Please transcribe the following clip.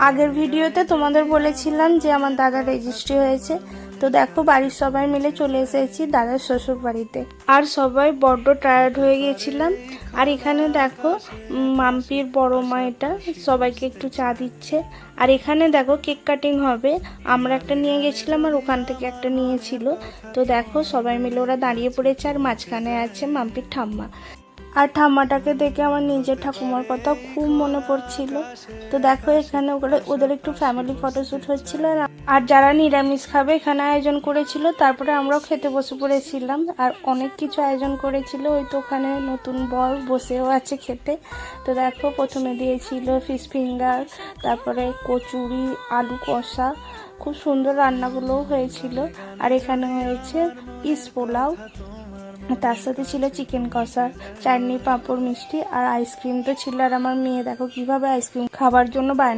আগের ভিডিওতে তোমাদের বলেছিলাম যে আমার দাদা রেজিস্ট্রি হয়েছে, তো দেখো বাড়ির সবাই মিলে চলে এসেছি দাদার শ্বশুর বাড়িতে। আর সবাই বড্ড টায়ার্ড হয়ে গিয়েছিলাম। আর এখানে দেখো মাম্পির বড় মা এটা সবাইকে একটু চা দিচ্ছে। আর এখানে দেখো কেক কাটিং হবে, আমরা একটা নিয়ে গেছিলাম আর ওখান থেকে একটা নিয়েছিল। তো দেখো সবাই মিলে ওরা দাঁড়িয়ে পড়েছে আর মাঝখানে আছে মাম্পির ঠাম্মা। আর ঠাম্মাটাকে দেখে আমার নিজের ঠাকুমার কথা খুব মনে পড়ছিল। তো দেখো এখানে ওদের একটু ফ্যামিলি ফটোশ্যুট হচ্ছিল। আর যারা নিরামিষ খাবে এখানে আয়োজন করেছিল, তারপরে আমরাও খেতে বসে পড়েছিলাম। আর অনেক কিছু আয়োজন করেছিল, ওই তো ওখানে নতুন বর বসেও আছে খেতে। তো দেখো প্রথমে দিয়েছিল ফিশ ফিঙ্গার, তারপরে কচুরি, আলু কষা, খুব সুন্দর রান্নাগুলোও হয়েছিল। আর এখানে হয়েছে পিস পোলাও, তার সাথে ছিল চিকেন কষা, চাটনি, পাঁপড়, মিষ্টি আর আইসক্রিম তো ছিল। আর আমার মেয়ে দেখো কিভাবে আইসক্রিম খাবার জন্য বায়না